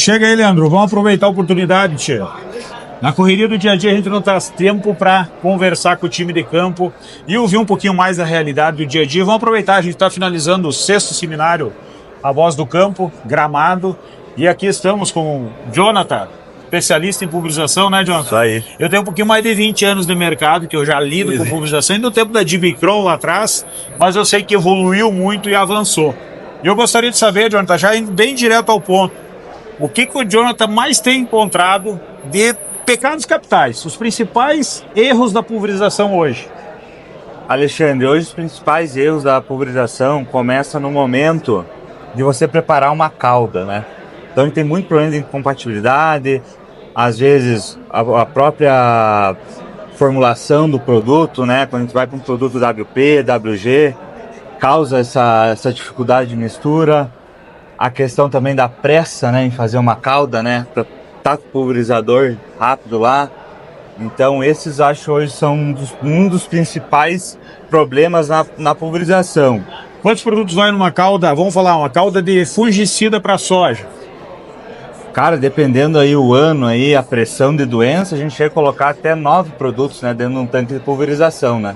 Chega aí, Leandro. Vamos aproveitar a oportunidade, tio. Na correria do dia a dia a gente não traz tempo para conversar com o time de campo e ouvir um pouquinho mais da realidade do dia a dia. Vamos aproveitar, a gente está finalizando o 6º seminário A Voz do Campo, Gramado. E aqui estamos com o Jonathan, especialista em pulverização, né, Jonathan? Isso aí. Eu tenho um pouquinho mais de 20 anos de mercado, que eu já lido com pulverização, e no tempo da Dibicron lá atrás, mas eu sei que evoluiu muito e avançou. E eu gostaria de saber, Jonathan, já indo bem direto ao ponto, o que o Jonathan mais tem encontrado de pecados capitais, os principais erros da pulverização hoje? Alexandre, hoje os principais erros da pulverização começam no momento de você preparar uma cauda, né? Então a gente tem muito problema de incompatibilidade, às vezes a própria formulação do produto, né? Quando a gente vai para um produto WP, WG, causa essa dificuldade de mistura. A questão também da pressa, né, em fazer uma cauda, né, para estar com o pulverizador rápido lá. Então esses acho hoje são um dos principais problemas na pulverização. Quantos produtos vai numa cauda? Vamos falar, uma cauda de fungicida para soja. Cara, dependendo aí o ano, aí, a pressão de doença, a gente chega a colocar até 9 produtos, né, dentro de um tanque de pulverização, né.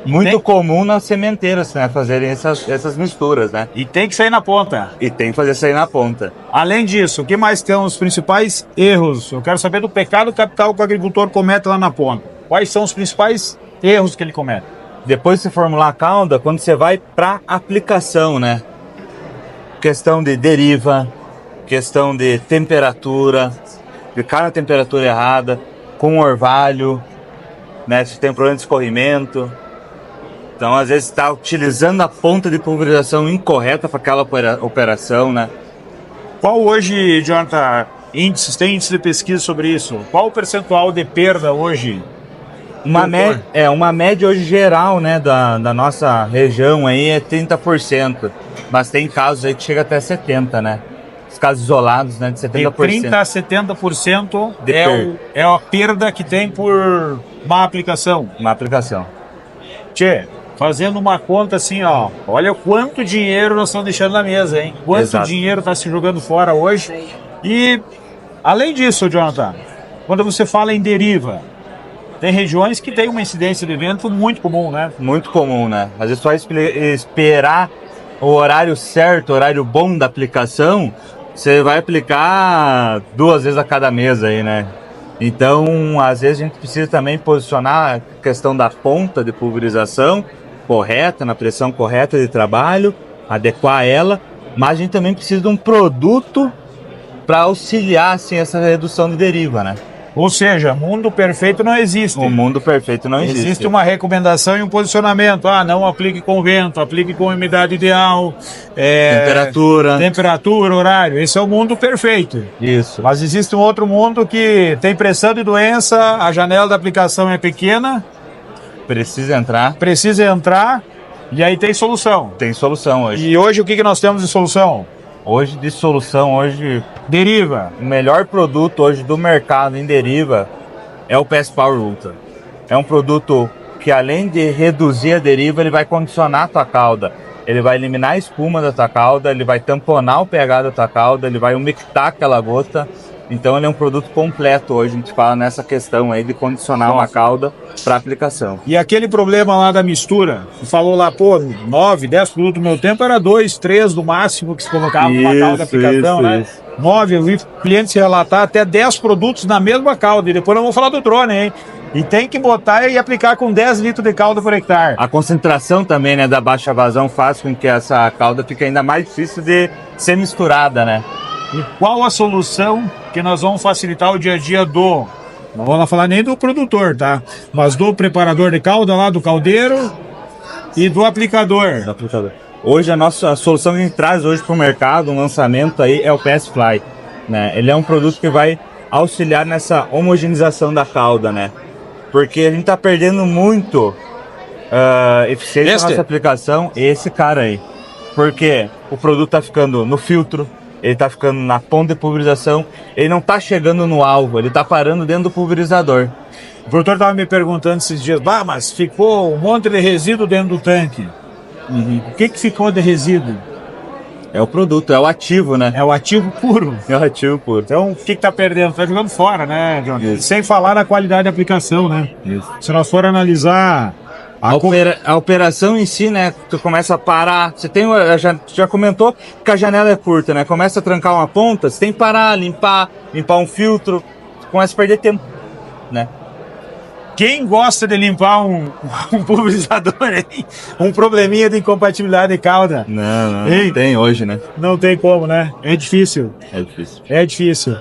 Muito comum nas sementeiras, né, fazerem essas misturas, né. E tem que sair na ponta. E tem que fazer sair na ponta. Além disso, o que mais tem os principais erros? Eu quero saber do pecado capital que o agricultor comete lá na ponta. Quais são os principais erros que ele comete? Depois de você formular a cauda, quando você vai para aplicação, né, questão de deriva, questão de temperatura, ficar na temperatura errada, com orvalho, né, se tem problema de escorrimento. Então, às vezes, está utilizando a ponta de pulverização incorreta para aquela operação, né? Qual hoje, Jonathan, tem índice de pesquisa sobre isso? Qual o percentual de perda hoje? Uma média hoje geral, né, da nossa região aí é 30%, mas tem casos aí que chega até 70%, né? Os casos isolados, né, de 70%. De 30% a 70% é a perda que tem por má aplicação. Uma aplicação. Tchê, fazendo uma conta assim, ó, olha quanto dinheiro nós estamos deixando na mesa, hein? Quanto Exato. dinheiro está se jogando fora hoje. E, além disso, Jonathan, quando você fala em deriva, tem regiões que tem uma incidência de vento muito comum, né? Muito comum, né? Às vezes só esperar o horário certo, o horário bom da aplicação, você vai aplicar 2 vezes a cada mês aí, né? Então, às vezes a gente precisa também posicionar a questão da ponta de pulverização correta, na pressão correta de trabalho, adequar ela, mas a gente também precisa de um produto para auxiliar assim, essa redução de deriva, né? Ou seja, mundo perfeito não existe. O mundo perfeito não existe. Existe uma recomendação e um posicionamento. Ah, não aplique com vento, aplique com umidade ideal. Temperatura, horário. Esse é o mundo perfeito. Isso. Mas existe um outro mundo que tem pressão de doença, a janela da aplicação é pequena. Precisa entrar. E aí tem solução. Tem solução hoje. E hoje o que nós temos de solução? Hoje de solução, deriva. O melhor produto hoje do mercado em deriva é o PS Power Ultra. É um produto que além de reduzir a deriva, ele vai condicionar a tua cauda. Ele vai eliminar a espuma da tua cauda, ele vai tamponar o pH da tua cauda, ele vai umectar aquela gota. Então ele é um produto completo hoje, a gente fala nessa questão aí de condicionar uma cauda para aplicação. E aquele problema lá da mistura, você falou lá, 9, 10 produtos no meu tempo, era 2, 3 no máximo que se colocava numa cauda de aplicação, né? Isso. 9, eu vi clientes relatar até 10 produtos na mesma cauda, e depois nós vamos falar do drone, hein? E tem que botar e aplicar com 10 litros de cauda por hectare. A concentração também, né, da baixa vazão faz com que essa cauda fique ainda mais difícil de ser misturada, né? E qual a solução que nós vamos facilitar o dia a dia não vamos falar nem do produtor, tá? Mas do preparador de cauda lá, do caldeiro e do aplicador. Hoje a solução que a gente traz hoje para o mercado, um lançamento aí, é o PS Fly, né? Ele é um produto que vai auxiliar nessa homogeneização da cauda, né? Porque a gente está perdendo muito eficiência na nossa aplicação, esse cara aí. Porque o produto está ficando no filtro, ele está ficando na ponta de pulverização, ele não está chegando no alvo, ele está parando dentro do pulverizador. O produtor estava me perguntando esses dias, mas ficou um monte de resíduo dentro do tanque. O que ficou de resíduo? É o produto, é o ativo, né? É o ativo puro. É o ativo puro. Então, o que tá perdendo? Tá jogando fora, né, John? Isso. Sem falar na qualidade da aplicação, né? Isso. Se nós for analisar A operação em si, né? Tu começa a parar. Você tem, já comentou que a janela é curta, né? Começa a trancar uma ponta, você tem que parar, limpar um filtro, começa a perder tempo, né? Quem gosta de limpar um pulverizador aí, um probleminha de incompatibilidade de cauda? Não Ei. tem hoje, né? Não tem como, né? É difícil. É difícil. É difícil.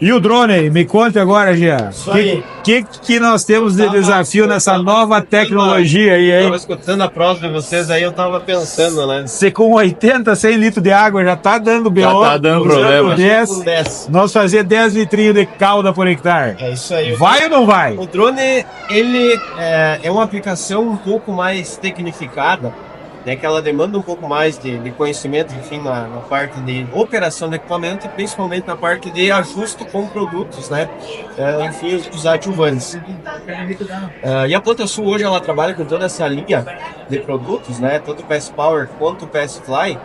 E o drone, me conta agora, Gia. O que nós temos de desafio nessa nova tecnologia aí, hein? Tava escutando a prova de vocês aí, eu tava pensando, né? Você com 80, 100 litros de água já tá dando BO. Já tá dando problema. 10, nós fazer 10 litrinhos de calda por hectare. É isso aí. Vai ou não vai? O drone, ele é uma aplicação um pouco mais tecnificada, né, que ela demanda um pouco mais de conhecimento, enfim, na parte de operação do equipamento e principalmente na parte de ajuste com produtos, né? Enfim, os adjuvantes. E a PlantaSul hoje ela trabalha com toda essa linha de produtos, né? Tanto o PS Power quanto o PS Fly.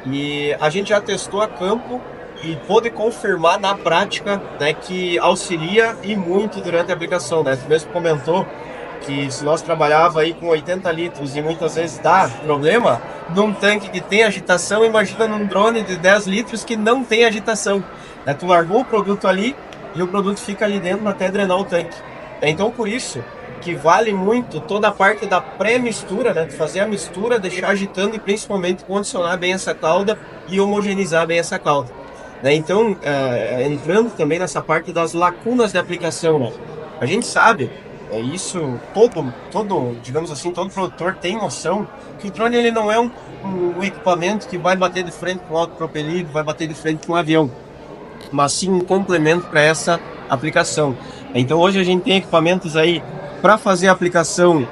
E a gente já testou a campo e pôde confirmar na prática, né, que auxilia e muito durante a aplicação, né? Você mesmo comentou que se nós trabalhava aí com 80 litros e muitas vezes dá problema, num tanque que tem agitação, imagina num drone de 10 litros que não tem agitação. Né? Tu largou o produto ali e o produto fica ali dentro até drenar o tanque. Então por isso que vale muito toda a parte da pré-mistura, né? De fazer a mistura, deixar agitando e principalmente condicionar bem essa calda e homogeneizar bem essa calda. Né? Então, entrando também nessa parte das lacunas de aplicação, né? A gente sabe, isso todo, digamos assim, todo produtor tem noção que o drone ele não é um equipamento que vai bater de frente com o autopropelido, vai bater de frente com um avião, mas sim um complemento para essa aplicação. Então hoje a gente tem equipamentos aí para fazer a aplicação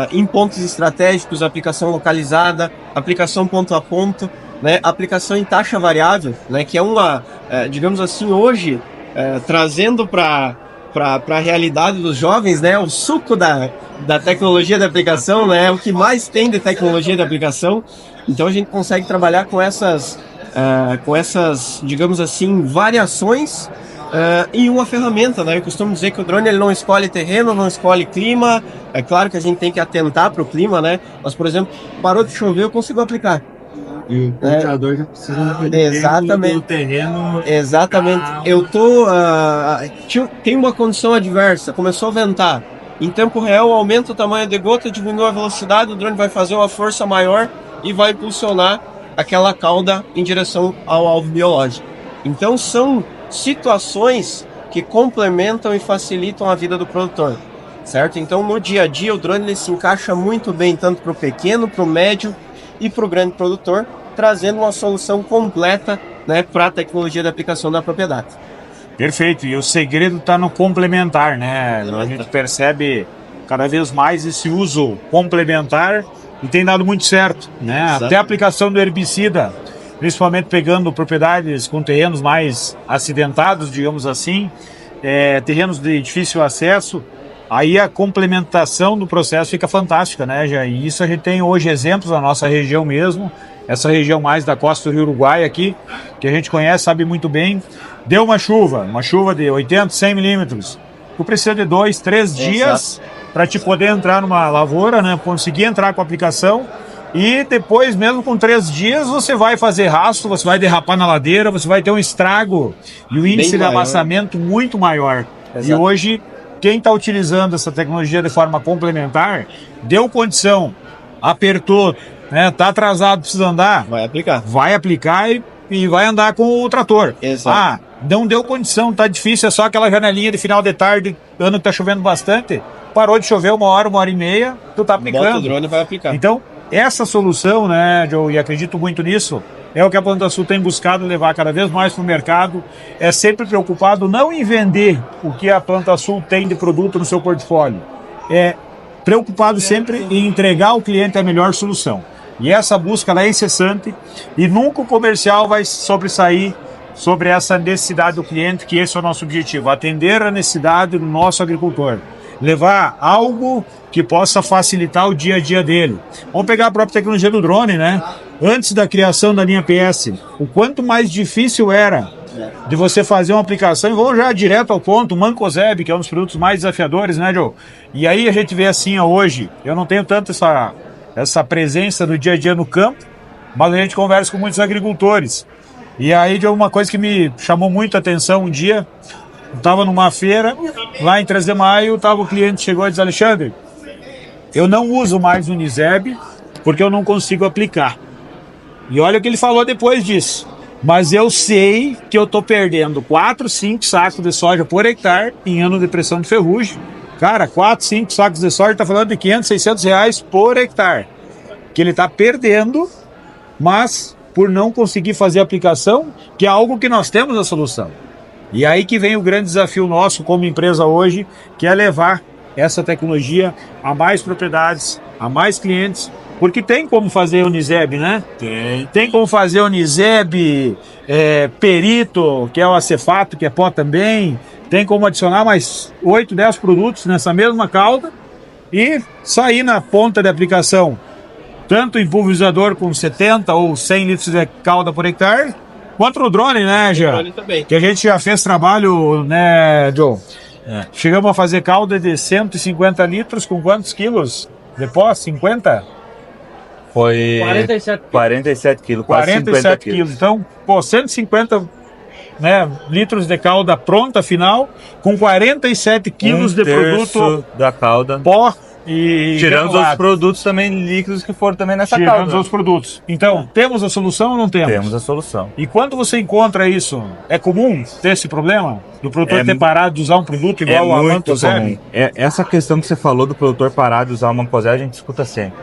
em pontos estratégicos, aplicação localizada, aplicação ponto a ponto, né, aplicação em taxa variável, né, que é uma, digamos assim, hoje trazendo para a realidade dos jovens, né, o suco da tecnologia de aplicação, né, o que mais tem de tecnologia de aplicação. Então a gente consegue trabalhar com essas, digamos assim, variações em uma ferramenta, né? Eu costumo dizer que o drone ele não escolhe terreno, não escolhe clima. É claro que a gente tem que atentar para o clima, né? Mas, por exemplo, parou de chover, eu consigo aplicar. E o computador já precisa exatamente do terreno. Exatamente. Eu tô tem uma condição adversa, começou a ventar. Em tempo real, aumenta o tamanho de gota, diminui a velocidade, o drone vai fazer uma força maior e vai impulsionar aquela cauda em direção ao alvo biológico. Então são situações que complementam e facilitam a vida do produtor, certo? Então no dia a dia o drone ele se encaixa muito bem tanto para o pequeno, para o médio e para o grande produtor, trazendo uma solução completa, né, para a tecnologia de aplicação da propriedade. Perfeito, e o segredo está no complementar, né? A gente percebe cada vez mais esse uso complementar e tem dado muito certo, né? Exato. Até a aplicação do herbicida, principalmente pegando propriedades com terrenos mais acidentados, digamos assim, terrenos de difícil acesso, aí a complementação do processo fica fantástica, né? E isso a gente tem hoje exemplos na nossa região mesmo, essa região mais da costa do Rio Uruguai aqui, que a gente conhece, sabe muito bem. Deu uma chuva de 80, 100 milímetros. Tu precisa de 2, 3 dias para te poder entrar numa lavoura, né? Conseguir entrar com a aplicação. E depois, mesmo com 3 dias, você vai fazer rastro, você vai derrapar na ladeira, você vai ter um estrago e o índice de amassamento muito maior. Exato. E hoje, quem está utilizando essa tecnologia de forma complementar, deu condição, apertou, né? Tá atrasado, precisa andar, vai aplicar e vai andar com o trator. Exato. Não deu condição, tá difícil, é só aquela janelinha de final de tarde, ano que tá chovendo bastante, parou de chover 1 hora, 1h30, tu tá aplicando. Bota o drone e vai aplicar. Então, essa solução, né, Joe, e acredito muito nisso, é o que a PlantaSul tem buscado levar cada vez mais para o mercado, é sempre preocupado não em vender o que a PlantaSul tem de produto no seu portfólio, é preocupado sempre em entregar ao cliente a melhor solução. E essa busca ela é incessante e nunca o comercial vai sobressair sobre essa necessidade do cliente, que esse é o nosso objetivo, atender a necessidade do nosso agricultor, levar algo que possa facilitar o dia a dia dele. Vamos pegar a própria tecnologia do drone, né? antes da criação da linha PS, o quanto mais difícil era de você fazer uma aplicação, e vou já direto ao ponto, o Mancozeb, que é um dos produtos mais desafiadores, né, Joe? E aí a gente vê assim, ó, hoje, eu não tenho tanto essa presença no dia a dia no campo, mas a gente conversa com muitos agricultores. E aí de uma coisa que me chamou muito a atenção um dia, eu estava numa feira, lá em 3 de maio, o cliente chegou e disse: Alexandre, eu não uso mais o Uniseb porque eu não consigo aplicar. E olha o que ele falou depois disso. Mas eu sei que eu estou perdendo 4, 5 sacos de soja por hectare em ano de pressão de ferrugem. Cara, 4, 5 sacos de soja, está falando de 500, 600 reais por hectare. Que ele está perdendo, mas por não conseguir fazer a aplicação, que é algo que nós temos a solução. E aí que vem o grande desafio nosso como empresa hoje, que é levar essa tecnologia a mais propriedades, a mais clientes, porque tem como fazer Uniseb, né? Tem como fazer Uniseb, Perito, que é o acefato, que é pó também. Tem como adicionar mais 8, 10 produtos nessa mesma calda e sair na ponta de aplicação, tanto em pulverizador com 70 ou 100 litros de calda por hectare, quanto no drone, né, Jean? Drone também. Que a gente já fez trabalho, né, Joe? Chegamos a fazer calda de 150 litros com quantos quilos de pó? 50? Foi 47 quilos, quase 47 quilos. Então, 150, né, litros de calda pronta final, com 47 quilos de produto da calda, pó e tirando os granulado. outros produtos também líquidos que foram também nessa Tirando calda. os outros produtos. Então, temos a solução ou não temos? Temos a solução. E quando você encontra isso, é comum ter esse problema? Do produtor ter parado de usar um produto igual a Mancozeb? comum. Essa questão que você falou do produtor parar de usar o Mancozeb, a gente escuta sempre.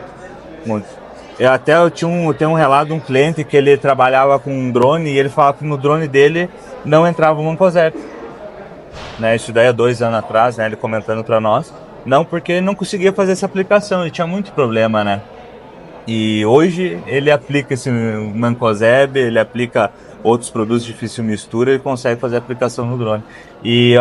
Muito. Eu tenho um relato de um cliente que ele trabalhava com um drone e ele falava que no drone dele não entrava o Mancozeb. Né, isso daí há 2 anos atrás, né, ele comentando para nós. Não, porque ele não conseguia fazer essa aplicação, ele tinha muito problema, né? E hoje ele aplica esse Mancozeb, ele aplica outros produtos de difícil mistura e consegue fazer a aplicação no drone. E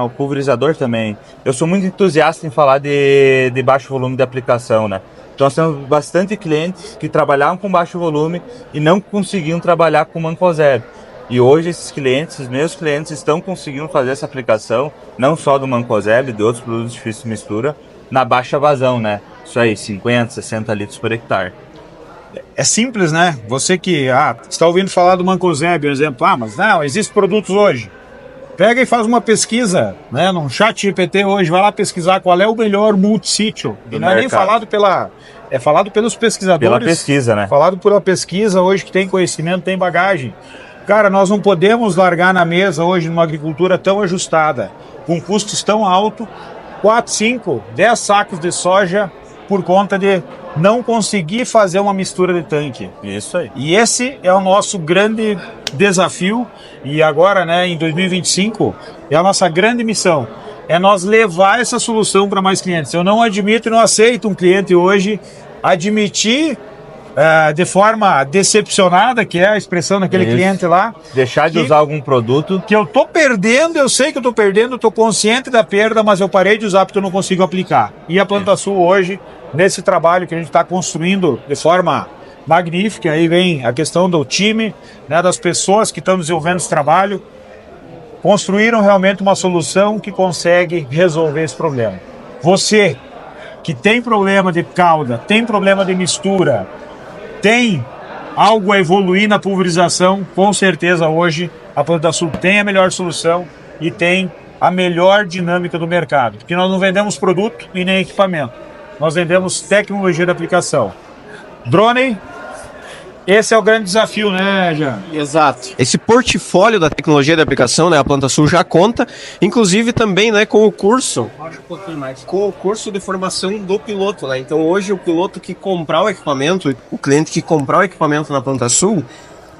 o pulverizador também. Eu sou muito entusiasta em falar de baixo volume de aplicação, né? Então nós temos bastante clientes que trabalhavam com baixo volume e não conseguiam trabalhar com Mancozeb. E hoje esses meus clientes estão conseguindo fazer essa aplicação, não só do Mancozeb, de outros produtos de difícil mistura, na baixa vazão, né? Isso aí, 50, 60 litros por hectare. É simples, né? Você que está ouvindo falar do Mancozeb, por exemplo, mas não, existem produtos hoje. Pega e faz uma pesquisa, né? Num chat GPT hoje, vai lá pesquisar qual é o melhor multissítio. E não é nem falado é falado pelos pesquisadores. Pela pesquisa, né? Falado pela pesquisa hoje que tem conhecimento, tem bagagem. Cara, nós não podemos largar na mesa hoje numa agricultura tão ajustada, com custos tão altos, 4, 5, 10 sacos de soja por conta de não conseguir fazer uma mistura de tanque. Isso aí. E esse é o nosso grande desafio, e agora, né, em 2025, é a nossa grande missão, é nós levar essa solução para mais clientes. Eu não admito e não aceito um cliente hoje admitir de forma decepcionada, que é a expressão daquele cliente lá. Deixar de usar algum produto. Que eu tô perdendo, eu sei que eu tô perdendo, eu tô consciente da perda, mas eu parei de usar porque eu não consigo aplicar. E a PlantaSul hoje, nesse trabalho que a gente está construindo de forma magnífica, aí vem a questão do time, né, das pessoas que estão desenvolvendo esse trabalho, construíram realmente uma solução que consegue resolver esse problema. Você que tem problema de calda, tem problema de mistura, tem algo a evoluir na pulverização, com certeza hoje a PlantaSul tem a melhor solução e tem a melhor dinâmica do mercado. Porque nós não vendemos produto e nem equipamento. Nós vendemos tecnologia de aplicação. Drone, esse é o grande desafio, né, Jean? Exato. Esse portfólio da tecnologia de aplicação, né, a PlantaSul já conta, inclusive também, né, com o curso. Acho um pouquinho mais. Com o curso de formação do piloto, né? Então hoje o piloto que comprar o equipamento, o cliente que comprar o equipamento na PlantaSul,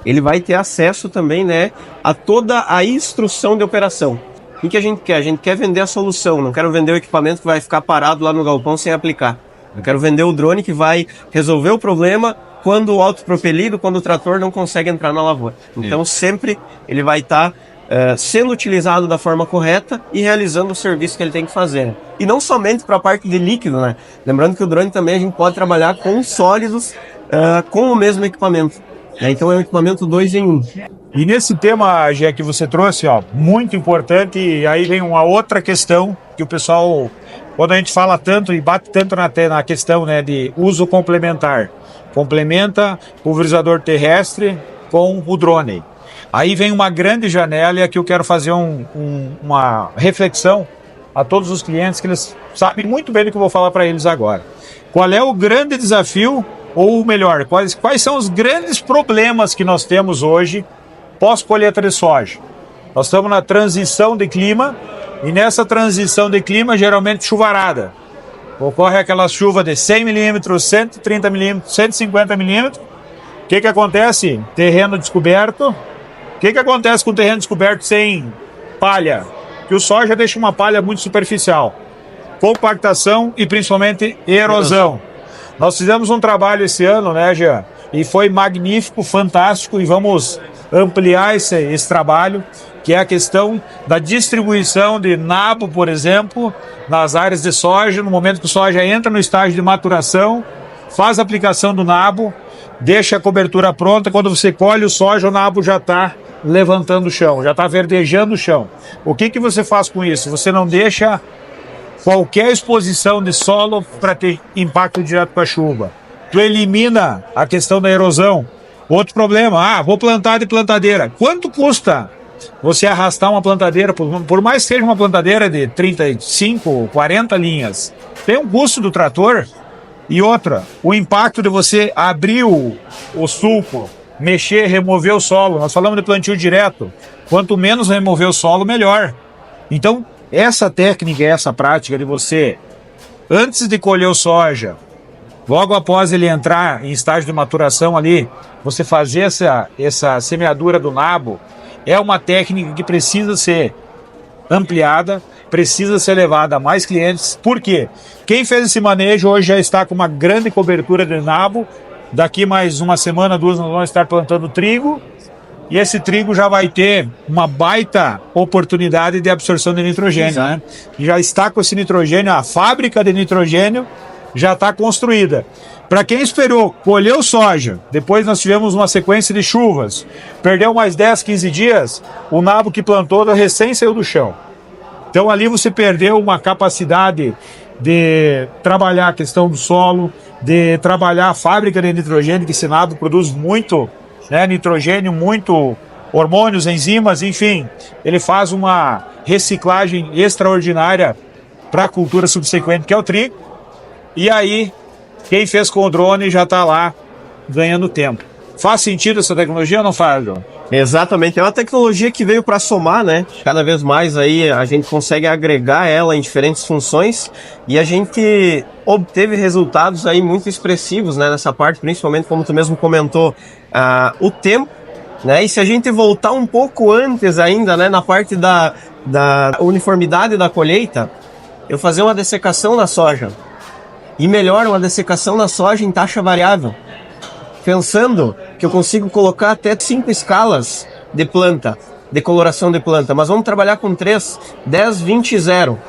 ele vai ter acesso também, né, a toda a instrução de operação. O que a gente quer? A gente quer vender a solução, não quero vender o equipamento que vai ficar parado lá no galpão sem aplicar. Eu quero vender o drone que vai resolver o problema quando o autopropelido, quando o trator não consegue entrar na lavoura. Então sempre ele vai estar sendo utilizado da forma correta e realizando o serviço que ele tem que fazer. E não somente para a parte de líquido, né? Lembrando que o drone também a gente pode trabalhar com sólidos com o mesmo equipamento. Então é um equipamento 2 em 1. E nesse tema, Gé, que você trouxe, ó, muito importante, e aí vem uma outra questão que o pessoal, quando a gente fala tanto e bate tanto na questão, né, de uso complementar, complementa pulverizador terrestre com o drone. Aí vem uma grande janela e aqui eu quero fazer uma reflexão a todos os clientes, que eles sabem muito bem do que eu vou falar para eles agora. Qual é o grande desafio, ou melhor, quais são os grandes problemas que nós temos hoje pós-colheita de soja? Nós estamos na transição de clima, e nessa transição de clima, geralmente chuvarada. Ocorre aquela chuva de 100 milímetros, 130 milímetros, 150 milímetros. O que acontece? Terreno descoberto. O que acontece com o terreno descoberto sem palha? Que o soja deixa uma palha muito superficial. Compactação e principalmente erosão. Nós fizemos um trabalho esse ano, né, Jean? E foi magnífico, fantástico, e vamos ampliar esse trabalho, que é a questão da distribuição de nabo, por exemplo, nas áreas de soja. No momento que o soja entra no estágio de maturação, faz a aplicação do nabo, deixa a cobertura pronta. Quando você colhe o soja, o nabo já está levantando o chão, já está verdejando o chão. O que você faz com isso? Você não deixa qualquer exposição de solo para ter impacto direto com a chuva. Tu elimina a questão da erosão. Outro problema, vou plantar de plantadeira. Quanto custa você arrastar uma plantadeira, por mais que seja uma plantadeira de 35, 40 linhas? Tem um custo do trator. E outra, o impacto de você abrir o sulco, mexer, remover o solo. Nós falamos de plantio direto. Quanto menos remover o solo, melhor. Então, essa técnica, essa prática de você, antes de colher o soja, logo após ele entrar em estágio de maturação ali, você fazer essa semeadura do nabo, é uma técnica que precisa ser ampliada, precisa ser levada a mais clientes. Por quê? Quem fez esse manejo hoje já está com uma grande cobertura de nabo. Daqui mais uma semana, 2, nós vamos estar plantando trigo. E esse trigo já vai ter uma baita oportunidade de absorção de nitrogênio, né? Já está com esse nitrogênio, a fábrica de nitrogênio já está construída. Para quem esperou colher o soja, depois nós tivemos uma sequência de chuvas, perdeu mais 10, 15 dias, o nabo que plantou recém saiu do chão. Então ali você perdeu uma capacidade de trabalhar a questão do solo, de trabalhar a fábrica de nitrogênio, que esse nabo produz muito, né, nitrogênio, muito hormônios, enzimas, enfim. Ele faz uma reciclagem extraordinária para a cultura subsequente, que é o trigo. E aí, quem fez com o drone já está lá ganhando tempo. Faz sentido essa tecnologia ou não faz, João? Exatamente, é uma tecnologia que veio para somar, né? Cada vez mais aí a gente consegue agregar ela em diferentes funções e a gente obteve resultados aí muito expressivos, né, nessa parte, principalmente como tu mesmo comentou, o tempo, né? E se a gente voltar um pouco antes ainda, né, na parte da uniformidade da colheita, eu fazer uma dessecação na soja e melhor, uma dessecação na soja em taxa variável, pensando que eu consigo colocar até 5 escalas de planta, de coloração de planta, mas vamos trabalhar com 3, 10, 20 e 0.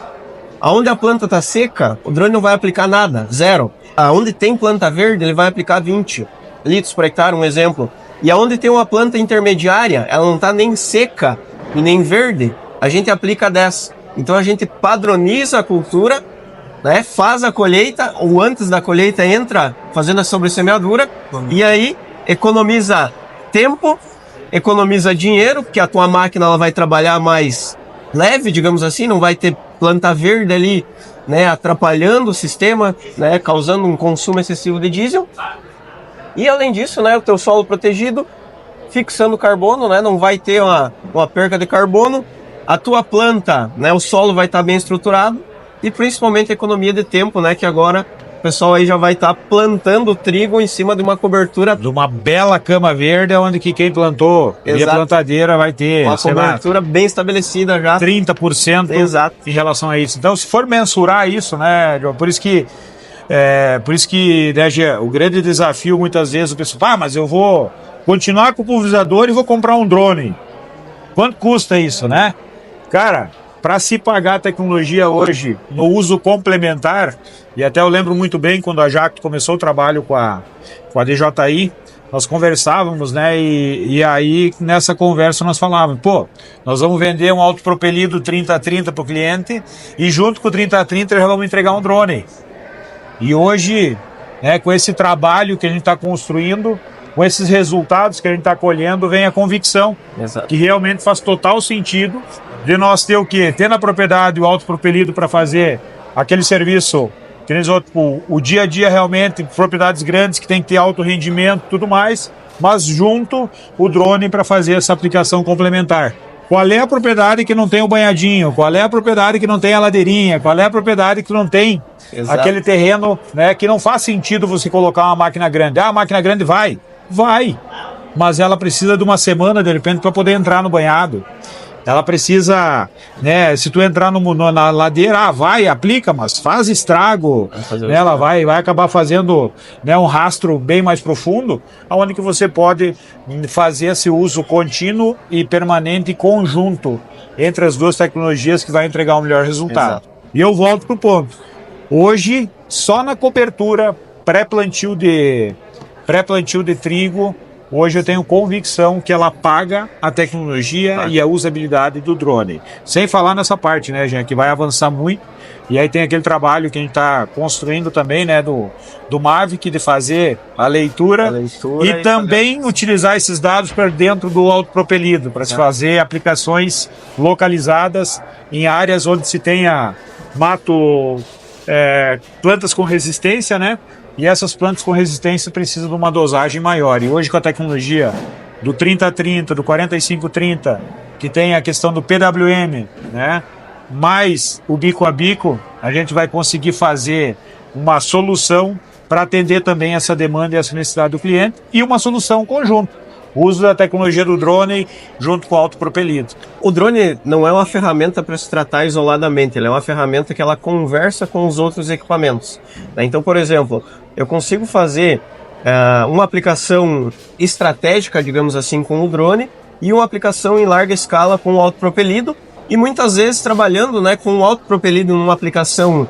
Aonde a planta está seca, o drone não vai aplicar nada, 0. Aonde tem planta verde, ele vai aplicar 20 litros por hectare, um exemplo. E aonde tem uma planta intermediária, ela não está nem seca e nem verde, a gente aplica 10. Então a gente padroniza a cultura, né, faz a colheita, ou antes da colheita entra fazendo a sobressemeadura, e aí economiza tempo, economiza dinheiro, porque a tua máquina ela vai trabalhar mais leve, digamos assim, não vai ter planta verde ali, né, atrapalhando o sistema, né, causando um consumo excessivo de diesel. E além disso, né, o teu solo protegido, fixando carbono, né, não vai ter uma perca de carbono, a tua planta, né, o solo vai estar bem estruturado, e principalmente a economia de tempo, né, que agora o pessoal aí já vai estar plantando trigo em cima de uma cobertura, de uma bela cama verde, onde que quem plantou e a plantadeira vai ter uma cobertura bem estabelecida já, 30% exato, em relação a isso. Então, se for mensurar isso, né, João, por isso que né, Gê, o grande desafio muitas vezes o pessoal, mas eu vou continuar com o pulverizador e vou comprar um drone. Quanto custa isso, né? Cara, para se pagar a tecnologia hoje no uso complementar, e até eu lembro muito bem quando a Jacto começou o trabalho com a DJI, nós conversávamos, né? E aí nessa conversa nós falávamos, pô, nós vamos vender um autopropelido 30-30 para o cliente e junto com o 30-30 já vamos entregar um drone. E hoje, né, com esse trabalho que a gente está construindo, com esses resultados que a gente está colhendo, vem a convicção. Exato. Que realmente faz total sentido de nós ter o quê? Ter na propriedade o autopropelido para fazer aquele serviço, que eles, o dia a dia realmente, propriedades grandes que tem que ter alto rendimento e tudo mais, mas junto o drone para fazer essa aplicação complementar. Qual é a propriedade que não tem o banhadinho? Qual é a propriedade que não tem a ladeirinha? Qual é a propriedade que não tem aquele terreno, né, que não faz sentido você colocar uma máquina grande? Ah, a máquina grande vai, mas ela precisa de uma semana, de repente, para poder entrar no banhado. Ela precisa, né, se tu entrar na ladeira, aplica, mas faz estrago, né, ela vai acabar fazendo, né, um rastro bem mais profundo, onde que você pode fazer esse uso contínuo e permanente e conjunto entre as duas tecnologias que vai entregar o melhor resultado. Exato. E eu volto pro ponto. Hoje, só na cobertura pré-plantio de trigo, hoje eu tenho convicção que ela paga a tecnologia e a usabilidade do drone. Sem falar nessa parte, né, gente, que vai avançar muito. E aí tem aquele trabalho que a gente está construindo também, né, do Mavic, de fazer a leitura e também utilizar esses dados para dentro do autopropelido, para se fazer aplicações localizadas em áreas onde se tenha plantas com resistência, né? E essas plantas com resistência precisam de uma dosagem maior. E hoje com a tecnologia do 30-30, do 45-30, que tem a questão do PWM, né, mais o bico a bico, a gente vai conseguir fazer uma solução para atender também essa demanda e essa necessidade do cliente e uma solução conjunta. O uso da tecnologia do drone junto com o autopropelido. O drone não é uma ferramenta para se tratar isoladamente, ele é uma ferramenta que ela conversa com os outros equipamentos. Então, por exemplo, eu consigo fazer uma aplicação estratégica, digamos assim, com o drone e uma aplicação em larga escala com o autopropelido e muitas vezes trabalhando, né, com o autopropelido numa aplicação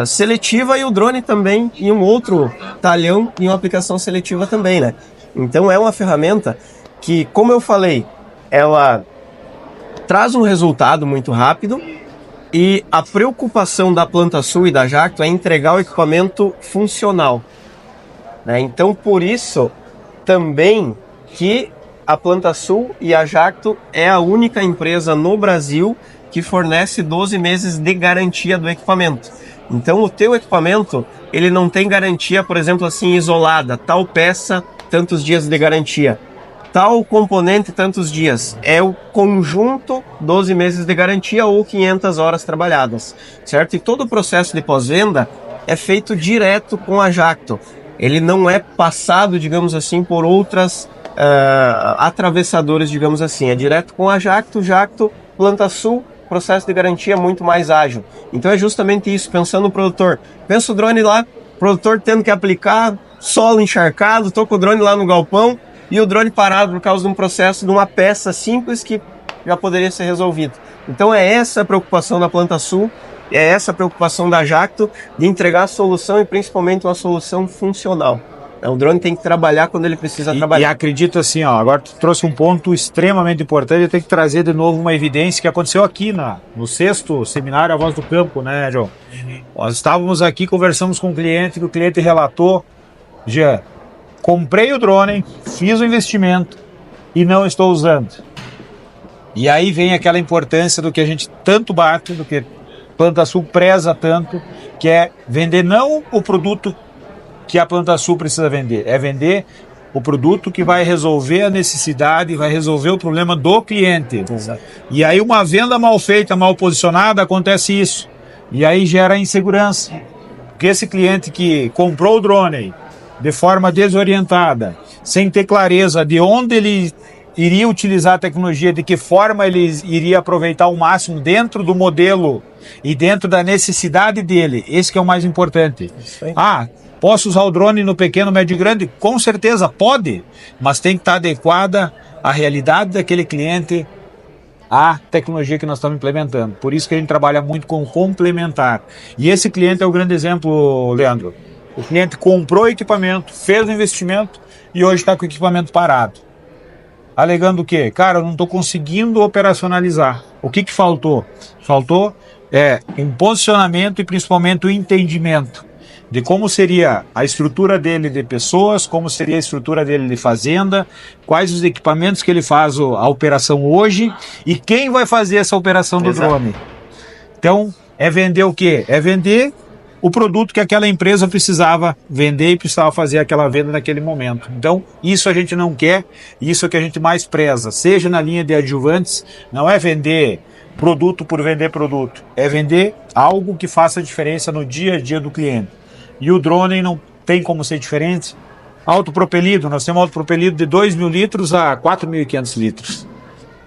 seletiva e o drone também em um outro talhão em uma aplicação seletiva também, né? Então é uma ferramenta que, como eu falei, ela traz um resultado muito rápido e a preocupação da PlantaSul e da Jacto é entregar o equipamento funcional, né? Então por isso também que a PlantaSul e a Jacto é a única empresa no Brasil que fornece 12 meses de garantia do equipamento. Então o teu equipamento, ele não tem garantia, por exemplo, assim, isolada, tal peça, tantos dias de garantia, tal componente, tantos dias. É o conjunto 12 meses de garantia ou 500 horas trabalhadas, certo? E todo o processo de pós-venda é feito direto com a Jacto. Ele não é passado, digamos assim, por outras atravessadores, digamos assim. É direto com a Jacto, PlantaSul, processo de garantia muito mais ágil. Então é justamente isso, pensando no produtor. Pensa o drone lá, produtor tendo que aplicar, solo encharcado, tô com o drone lá no galpão e o drone parado por causa de um processo de uma peça simples que já poderia ser resolvido. Então é essa a preocupação da PlantaSul, é essa a preocupação da Jacto de entregar a solução e principalmente uma solução funcional. O drone tem que trabalhar quando ele precisa trabalhar. E acredito assim, agora tu trouxe um ponto extremamente importante, eu tenho que trazer de novo uma evidência que aconteceu aqui no 6º seminário A Voz do Campo, né, João? Nós estávamos aqui, conversamos com o cliente, que o cliente relatou, Jean, comprei o drone, fiz o investimento e não estou usando. E aí vem aquela importância do que a gente tanto bate, do que PlantaSul preza tanto, que é vender não o produto que a PlantaSul precisa vender, é vender o produto que vai resolver a necessidade, vai resolver o problema do cliente. Exato. E aí uma venda mal feita, mal posicionada, acontece isso. E aí gera insegurança. Porque esse cliente que comprou o drone de forma desorientada, sem ter clareza de onde ele iria utilizar a tecnologia, de que forma ele iria aproveitar o máximo dentro do modelo e dentro da necessidade dele, esse que é o mais importante. Posso usar o drone no pequeno, médio e grande? Com certeza pode, mas tem que estar adequada à realidade daquele cliente, à tecnologia que nós estamos implementando. Por isso que a gente trabalha muito com complementar. E esse cliente é o grande exemplo, Leandro. O cliente comprou o equipamento, fez o investimento e hoje está com o equipamento parado. Alegando o quê? Cara, eu não estou conseguindo operacionalizar. O que faltou? Faltou um posicionamento e principalmente o entendimento de como seria a estrutura dele de pessoas, como seria a estrutura dele de fazenda, quais os equipamentos que ele faz a operação hoje e quem vai fazer essa operação do drone. Então, é vender o quê? É vender o produto que aquela empresa precisava vender e precisava fazer aquela venda naquele momento. Então, isso a gente não quer, isso é o que a gente mais preza, seja na linha de adjuvantes, não é vender produto por vender produto, é vender algo que faça diferença no dia a dia do cliente. E o drone não tem como ser diferente. Autopropelido, nós temos autopropelido de 2.000 litros a 4.500 litros.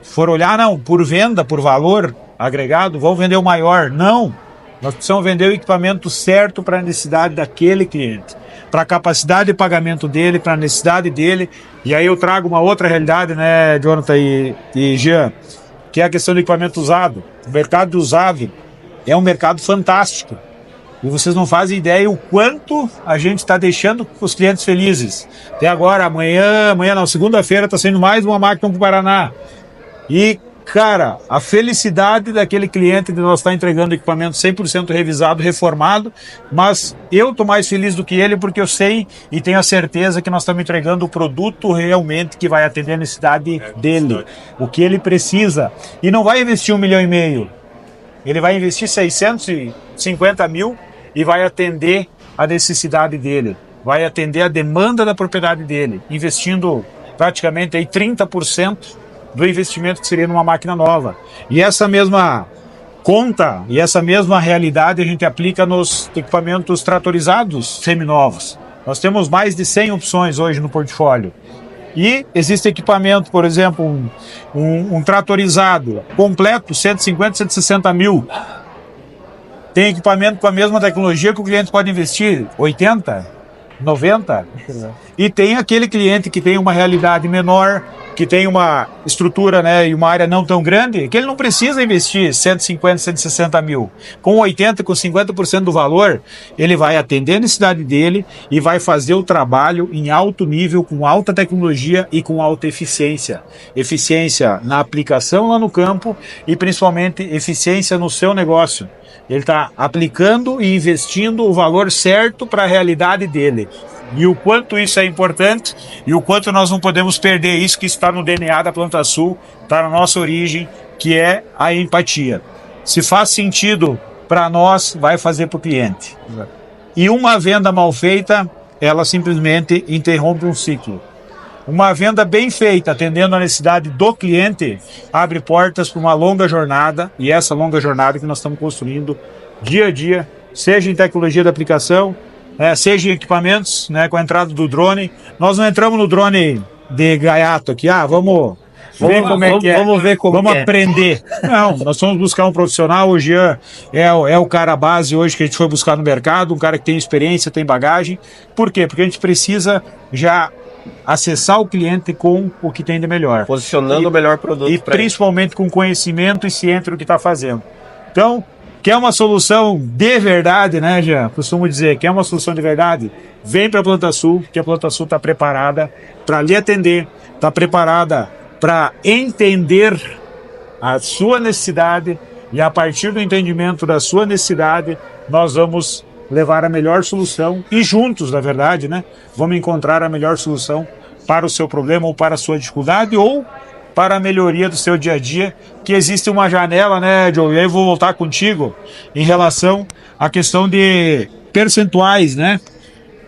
Se for olhar, não, por venda, por valor agregado, vão vender o maior. Não, nós precisamos vender o equipamento certo para a necessidade daquele cliente, para a capacidade de pagamento dele, para a necessidade dele. E aí eu trago uma outra realidade, né, Jonathan e Jean, que é a questão do equipamento usado. O mercado de usado é um mercado fantástico. E vocês não fazem ideia o quanto a gente está deixando os clientes felizes. Até agora, amanhã não, segunda-feira está saindo mais uma máquina para o Paraná. E, cara, a felicidade daquele cliente de nós estar entregando equipamento 100% revisado, reformado, mas eu estou mais feliz do que ele porque eu sei e tenho a certeza que nós estamos entregando o produto realmente que vai atender a necessidade dele, o que ele precisa. E não vai investir 1,5 milhão. Ele vai investir 650 mil e vai atender a necessidade dele, vai atender a demanda da propriedade dele, investindo praticamente aí 30% do investimento que seria numa máquina nova. E essa mesma conta e essa mesma realidade a gente aplica nos equipamentos tratorizados seminovos. Nós temos mais de 100 opções hoje no portfólio. E existe equipamento, por exemplo, um tratorizado completo, 150, 160 mil. Tem equipamento com a mesma tecnologia que o cliente pode investir 80, 90. E tem aquele cliente que tem uma realidade menor, que tem uma estrutura, né, e uma área não tão grande, que ele não precisa investir 150, 160 mil. Com 80, com 50% do valor, ele vai atender a necessidade dele e vai fazer o trabalho em alto nível, com alta tecnologia e com alta eficiência. Eficiência na aplicação lá no campo e principalmente eficiência no seu negócio. Ele está aplicando e investindo o valor certo para a realidade dele. E o quanto isso é importante e o quanto nós não podemos perder isso que está no DNA da PlantaSul, está na nossa origem, que é a empatia. Se faz sentido para nós, vai fazer para o cliente. E uma venda mal feita, ela simplesmente interrompe um ciclo. Uma venda bem feita, atendendo a necessidade do cliente, abre portas para uma longa jornada, e essa longa jornada que nós estamos construindo dia a dia, seja em tecnologia da aplicação, seja em equipamentos, né, com a entrada do drone. Nós não entramos no drone de gaiato aqui, vamos ver como é que é. Vamos ver como vamos aprender. Não, nós vamos buscar um profissional. O Jean é o cara base hoje que a gente foi buscar no mercado, um cara que tem experiência, tem bagagem. Por quê? Porque a gente precisa já acessar o cliente com o que tem de melhor. Posicionando o melhor produto. E principalmente com conhecimento e ciência do que está fazendo. Então, quer uma solução de verdade, né, Jean? Costumo dizer, quer uma solução de verdade? Vem para a PlantaSul, que a PlantaSul está preparada para lhe atender, está preparada para entender a sua necessidade e a partir do entendimento da sua necessidade, nós vamos levar a melhor solução e juntos, na verdade, né, vamos encontrar a melhor solução para o seu problema ou para a sua dificuldade ou para a melhoria do seu dia a dia, que existe uma janela, né, Joe? E aí eu vou voltar contigo em relação à questão de percentuais, né?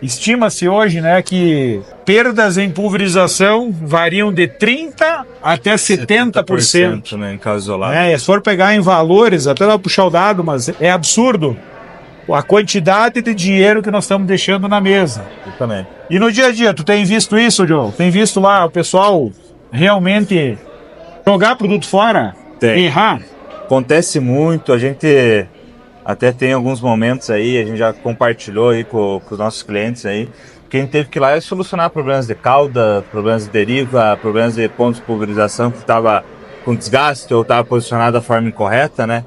Estima-se hoje, né, que perdas em pulverização variam de 30% até 70%. Né, em caso isolado. Se for pegar em valores, até dá para puxar o dado, mas é absurdo a quantidade de dinheiro que nós estamos deixando na mesa. Eu também. E no dia a dia, tu tem visto isso, Joe? Tem visto lá o pessoal realmente jogar produto fora? Tem. Errar? Acontece muito, a gente até tem alguns momentos aí, a gente já compartilhou aí com os nossos clientes aí, que a gente teve que ir lá e solucionar problemas de cauda, problemas de deriva, problemas de pontos de pulverização que estava com desgaste ou estava posicionado da forma incorreta, né?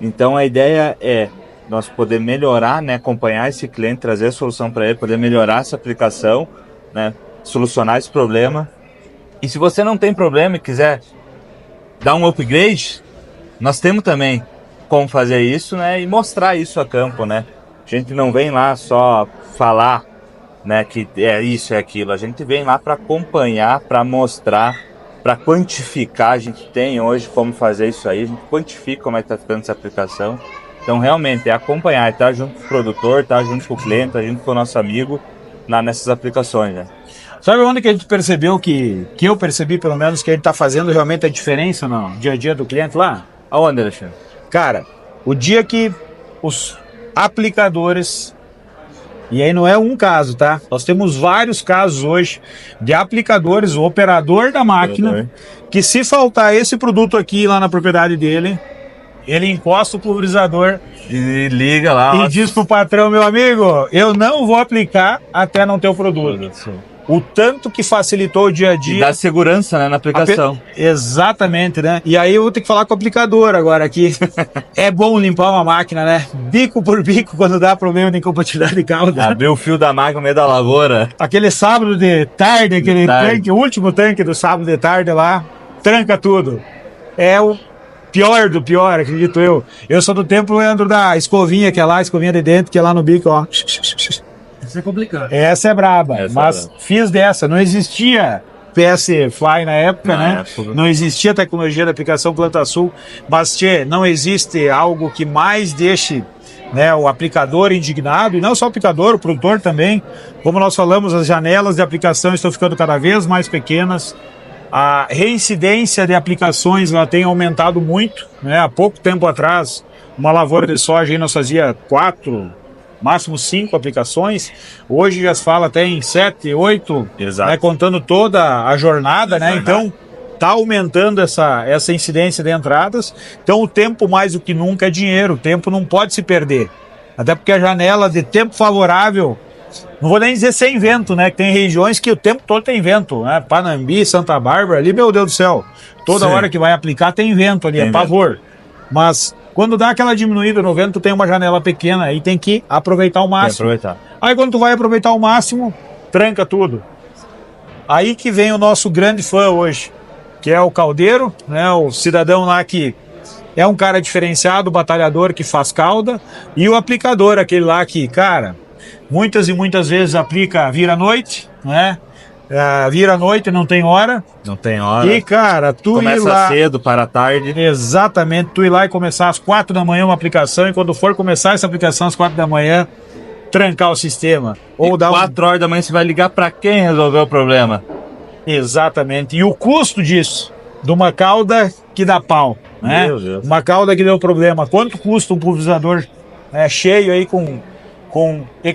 Então a ideia é nós poder melhorar, né, acompanhar esse cliente, trazer a solução para ele, poder melhorar essa aplicação, né, solucionar esse problema. E se você não tem problema e quiser dar um upgrade, nós temos também como fazer isso, né, e mostrar isso a campo, né? A gente não vem lá só falar, né, que é isso, é aquilo. A gente vem lá para acompanhar, para mostrar, para quantificar. A gente tem hoje como fazer isso aí, a gente quantifica como é que está ficando essa aplicação. Então, realmente, é acompanhar, estar junto com o produtor, estar junto com o cliente, estar junto com o nosso amigo nessas aplicações, né? Sabe onde que a gente percebeu que eu percebi, pelo menos, que a gente está fazendo realmente a diferença no dia a dia do cliente lá? Aonde, Alexandre? Cara, o dia que os aplicadores, e aí não é um caso, tá? Nós temos vários casos hoje de aplicadores, o operador da máquina, que se faltar esse produto aqui lá na propriedade dele, ele encosta o pulverizador e liga lá e diz pro patrão, meu amigo, eu não vou aplicar até não ter o produto. O tanto que facilitou o dia a dia. E dá segurança, né, na aplicação. Exatamente, né? E aí eu vou ter que falar com o aplicador agora aqui. É bom limpar uma máquina, né? Bico por bico quando dá problema de incompatibilidade de cauda. Abrir o fio da máquina no meio da lavoura. Aquele sábado de tarde, aquele tanque, o último tanque do sábado de tarde lá, tranca tudo. É o pior do pior, acredito eu. Eu sou do tempo, Leandro, da escovinha, que é lá, a escovinha de dentro, que é lá no bico, ó. Isso é complicado. Essa é braba, mas fiz dessa. Não existia PS Fly na época, né? Não existia tecnologia da aplicação PlantaSul, mas não existe algo que mais deixe, né, o aplicador indignado, e não só o aplicador, o produtor também. Como nós falamos, as janelas de aplicação estão ficando cada vez mais pequenas. A reincidência de aplicações ela tem aumentado muito, né? Há pouco tempo atrás, uma lavoura de soja aí nós fazia 4, máximo 5 aplicações. Hoje já se fala até em 7, 8, né? Contando toda a jornada, né? Então está aumentando essa incidência de entradas. Então o tempo mais do que nunca é dinheiro. O tempo não pode se perder. Até porque a janela de tempo favorável, não vou nem dizer sem vento, né? Que tem regiões que o tempo todo tem vento, né? Panambi, Santa Bárbara, ali, meu Deus do céu. Toda hora que vai aplicar tem vento ali, é pavor. Mas quando dá aquela diminuída no vento, tu tem uma janela pequena e tem que aproveitar o máximo. Aí quando tu vai aproveitar o máximo, tranca tudo. Aí que vem o nosso grande fã hoje, que é o caldeiro, né? O cidadão lá que é um cara diferenciado, batalhador que faz cauda, e o aplicador, aquele lá que, cara, muitas e muitas vezes aplica vira-noite, né? Vira-noite, não tem hora. Não tem hora. E, cara, tu começa ir lá cedo, para a tarde. Exatamente, tu ir lá e começar às 4 da manhã uma aplicação, e quando for começar essa aplicação às 4 da manhã, trancar o sistema. Ou dar 4 horas da manhã você vai ligar para quem resolver o problema? Exatamente. E o custo disso, de uma cauda que dá pau, né? Meu Deus. Uma cauda que deu problema. Quanto custa um pulverizador cheio aí com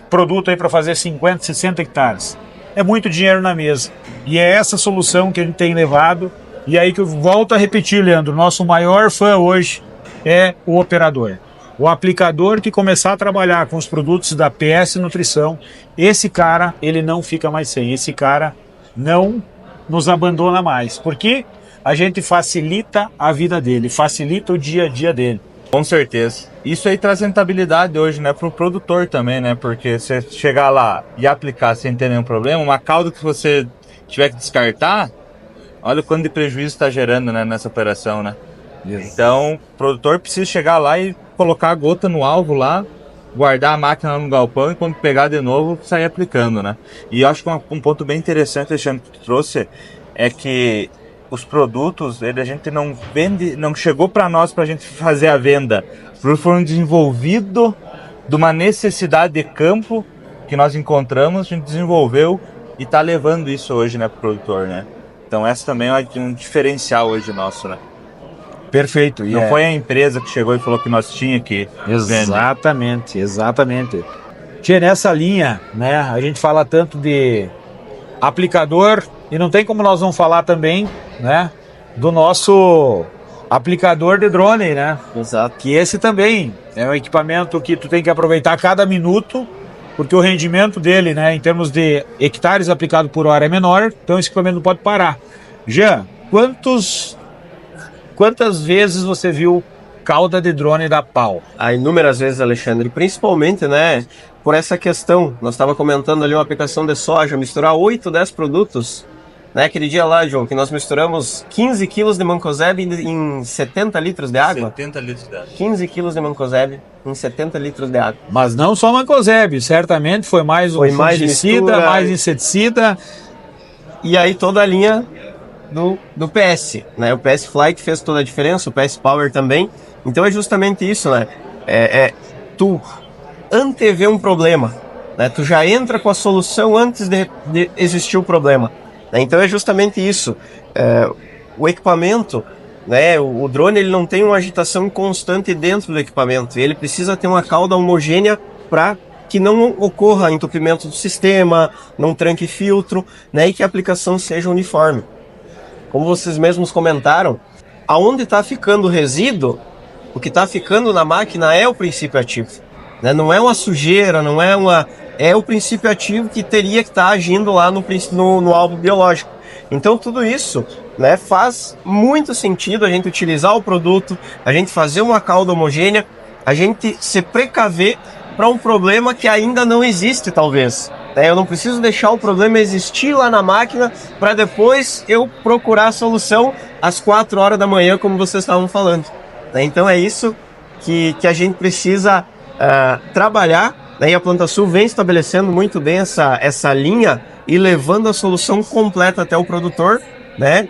produto aí para fazer 50, 60 hectares? É muito dinheiro na mesa. E é essa solução que a gente tem levado. E aí que eu volto a repetir, Leandro, nosso maior fã hoje é o operador. O aplicador que começar a trabalhar com os produtos da PS Nutrição, esse cara, ele não fica mais sem. Esse cara não nos abandona mais. Porque a gente facilita a vida dele, facilita o dia a dia dele. Com certeza. Isso aí traz rentabilidade hoje, né, para o produtor também, né? Porque você chegar lá e aplicar sem ter nenhum problema, uma cauda que você tiver que descartar, olha o quanto de prejuízo está gerando, né, nessa operação, né? Então, o produtor precisa chegar lá e colocar a gota no alvo lá, guardar a máquina no galpão e quando pegar de novo, sair aplicando, né? E eu acho que um ponto bem interessante, Alexandre, que tu trouxe, é que os produtos, a gente não vende, não chegou para nós para a gente fazer a venda. Os produtos foram desenvolvidos de uma necessidade de campo que nós encontramos, a gente desenvolveu e está levando isso hoje, né, para o produtor, né? Então essa também é um diferencial hoje nosso, né? Perfeito. Não foi a empresa que chegou e falou que nós tinha que Exatamente, exatamente. Tia, nessa linha, né, a gente fala tanto de aplicador e não tem como nós não falar também, né, do nosso aplicador de drone, né? Exato. Que esse também é um equipamento que tu tem que aproveitar cada minuto, porque o rendimento dele, né, em termos de hectares aplicado por hora é menor, então esse equipamento não pode parar. Jean, quantos Quantas vezes você viu cauda de drone dar pau? Inúmeras vezes, Alexandre, principalmente, né, por essa questão. Nós estava comentando ali uma aplicação de soja, misturar 8, 10 produtos, né, aquele dia lá, João, que nós misturamos 15 quilos de mancozeb em 70 litros de água. 70 litros de água. 15 quilos de mancozeb em 70 litros de água. Mas não só mancozeb, certamente foi mais fungicida, mais inseticida. E aí toda a linha do PS, né? O PS Fly que fez toda a diferença, o PS Power também. Então é justamente isso, né? Tu antever um problema, né? Tu já entra com a solução antes de existir o problema, né? Então é justamente isso. O equipamento, né? O drone, ele não tem uma agitação constante dentro do equipamento. Ele precisa ter uma cauda homogênea para que não ocorra entupimento do sistema, não tranque filtro, né? E que a aplicação seja uniforme. Como vocês mesmos comentaram, aonde está ficando o resíduo, o que está ficando na máquina é o princípio ativo, né? Não é uma sujeira, é o princípio ativo que teria que estar agindo lá no álbum biológico. Então tudo isso, né, faz muito sentido a gente utilizar o produto, a gente fazer uma cauda homogênea, a gente se precaver para um problema que ainda não existe, talvez. Eu não preciso deixar o problema existir lá na máquina para depois eu procurar a solução às 4 horas da manhã, como vocês estavam falando. Então é isso que a gente precisa trabalhar, né? E a PlantaSul vem estabelecendo muito bem essa linha e levando a solução completa até o produtor, né?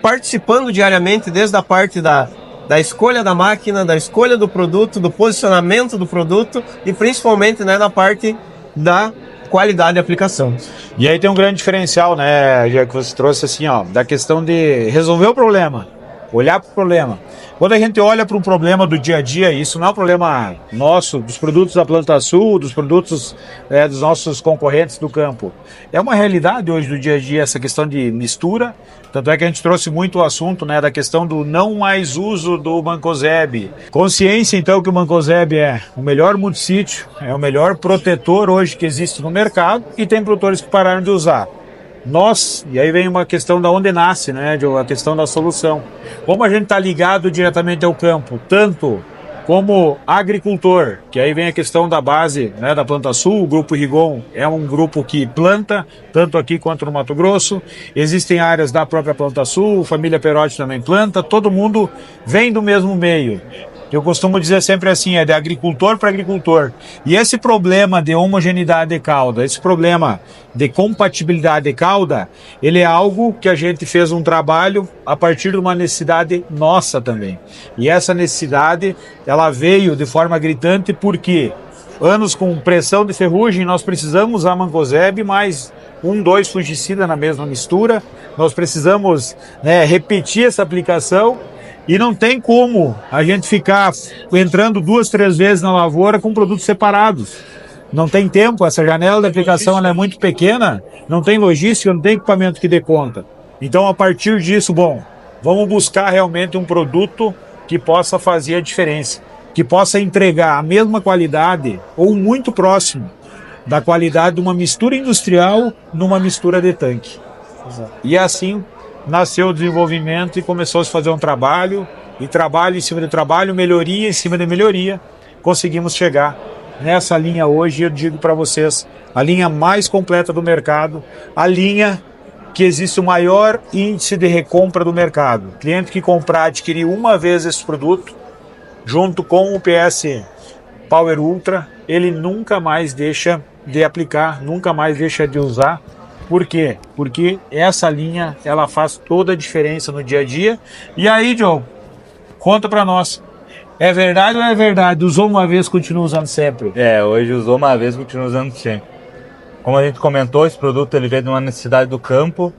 Participando diariamente desde a parte da escolha da máquina, da escolha do produto, do posicionamento do produto e principalmente, né, na parte da qualidade de aplicação. E aí tem um grande diferencial, né, já que você trouxe assim, ó, da questão de resolver o problema, olhar para o problema. Quando a gente olha para um problema do dia a dia, isso não é um problema nosso, dos produtos da PlantaSul, dos produtos dos nossos concorrentes do campo. É uma realidade hoje do dia a dia essa questão de mistura. Tanto é que a gente trouxe muito o assunto, né, da questão do não mais uso do mancozeb. Consciência, então, que o mancozeb é o melhor multissítio, é o melhor protetor hoje que existe no mercado e tem produtores que pararam de usar. E aí vem uma questão da onde nasce, né, a questão da solução. Como a gente está ligado diretamente ao campo, tanto como agricultor, que aí vem a questão da base, né, da PlantaSul, o Grupo Rigon é um grupo que planta, tanto aqui quanto no Mato Grosso, existem áreas da própria PlantaSul, família Perotti também planta, todo mundo vem do mesmo meio. Eu costumo dizer sempre assim, é de agricultor para agricultor. E esse problema de homogeneidade de cauda, esse problema de compatibilidade de cauda, ele é algo que a gente fez um trabalho a partir de uma necessidade nossa também. E essa necessidade, ela veio de forma gritante porque anos com pressão de ferrugem, nós precisamos usar mancozeb mais 2 fungicidas na mesma mistura. Nós precisamos, né, repetir essa aplicação. E não tem como a gente ficar entrando 2, 3 vezes na lavoura com produtos separados. Não tem tempo, essa janela de aplicação ela é muito pequena, não tem logística, não tem equipamento que dê conta. Então, a partir disso, vamos buscar realmente um produto que possa fazer a diferença, que possa entregar a mesma qualidade ou muito próximo da qualidade de uma mistura industrial numa mistura de tanque. Exato. E assim nasceu o desenvolvimento e começou a se fazer um trabalho em cima de trabalho, melhoria em cima de melhoria, conseguimos chegar nessa linha hoje. Eu digo para vocês, a linha mais completa do mercado, a linha que existe o maior índice de recompra do mercado. Cliente que comprar, adquirir uma vez esse produto, junto com o PS Power Ultra, ele nunca mais deixa de aplicar, nunca mais deixa de usar. Por quê? Porque essa linha, ela faz toda a diferença no dia a dia. E aí, Diogo, conta para nós. É verdade ou é verdade? Usou uma vez, continua usando sempre? Hoje usou uma vez, continua usando sempre. Como a gente comentou, esse produto ele veio de uma necessidade do campo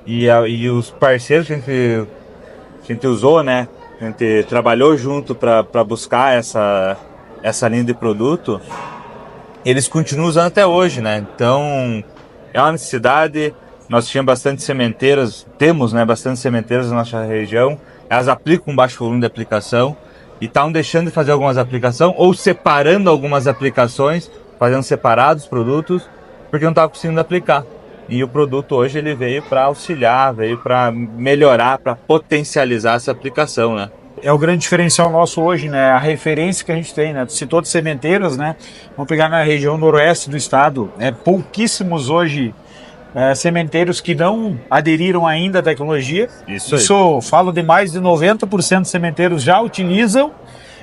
e os parceiros que a gente usou, né? A gente trabalhou junto para buscar essa linha de produto. Eles continuam usando até hoje, né? Então é uma necessidade. Nós tínhamos bastante sementeiras, temos, né, bastante sementeiras na nossa região. Elas aplicam um baixo volume de aplicação e estavam deixando de fazer algumas aplicações ou separando algumas aplicações, fazendo separados produtos, porque não estavam conseguindo aplicar. E o produto hoje ele veio para auxiliar, veio para melhorar, para potencializar essa aplicação, né? É o grande diferencial nosso hoje, né? A referência que a gente tem, né? Tu citou de sementeiras, né? Vamos pegar na região noroeste do estado, pouquíssimos hoje sementeiros que não aderiram ainda à tecnologia. Isso aí. Isso falo de mais de 90% dos sementeiros já utilizam.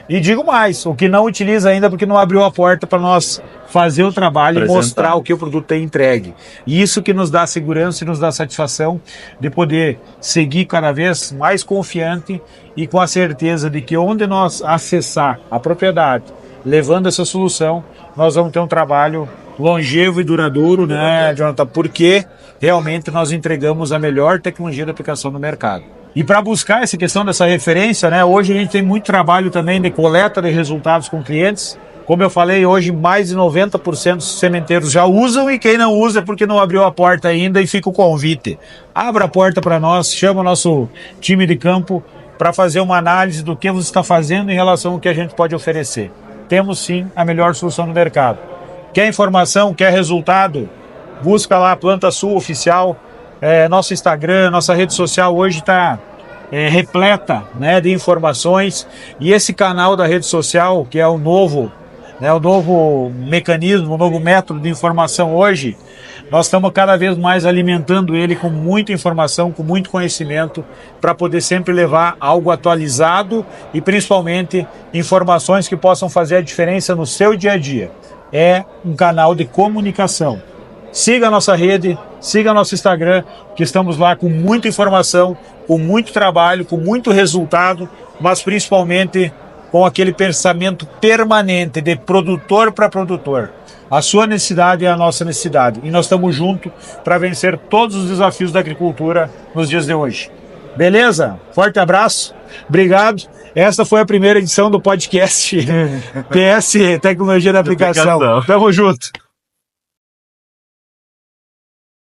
E digo mais, o que não utiliza ainda porque não abriu a porta para nós fazer o trabalho e mostrar o que o produto tem entregue. E isso que nos dá segurança e nos dá satisfação de poder seguir cada vez mais confiante e com a certeza de que onde nós acessar a propriedade, levando essa solução, nós vamos ter um trabalho longevo e duradouro, né, Jonathan? Porque realmente nós entregamos a melhor tecnologia de aplicação no mercado. E para buscar essa questão dessa referência, né, hoje a gente tem muito trabalho também de coleta de resultados com clientes. Como eu falei, hoje mais de 90% dos sementeiros já usam e quem não usa é porque não abriu a porta ainda e fica o convite. Abra a porta para nós, chama o nosso time de campo para fazer uma análise do que você está fazendo em relação ao que a gente pode oferecer. Temos sim a melhor solução no mercado. Quer informação, quer resultado? Busca lá Planta Sul Oficial. Nosso Instagram, nossa rede social hoje está repleta, né, de informações, e esse canal da rede social, que é o novo mecanismo, o novo método de informação hoje, nós estamos cada vez mais alimentando ele com muita informação, com muito conhecimento, para poder sempre levar algo atualizado e principalmente informações que possam fazer a diferença no seu dia a dia. É um canal de comunicação. Siga a nossa rede, siga nosso Instagram, que estamos lá com muita informação, com muito trabalho, com muito resultado, mas principalmente com aquele pensamento permanente de produtor para produtor. A sua necessidade é a nossa necessidade e nós estamos juntos para vencer todos os desafios da agricultura nos dias de hoje. Beleza? Forte abraço, obrigado. Essa foi a primeira edição do podcast PS Tecnologia da Aplicação. Tamo junto.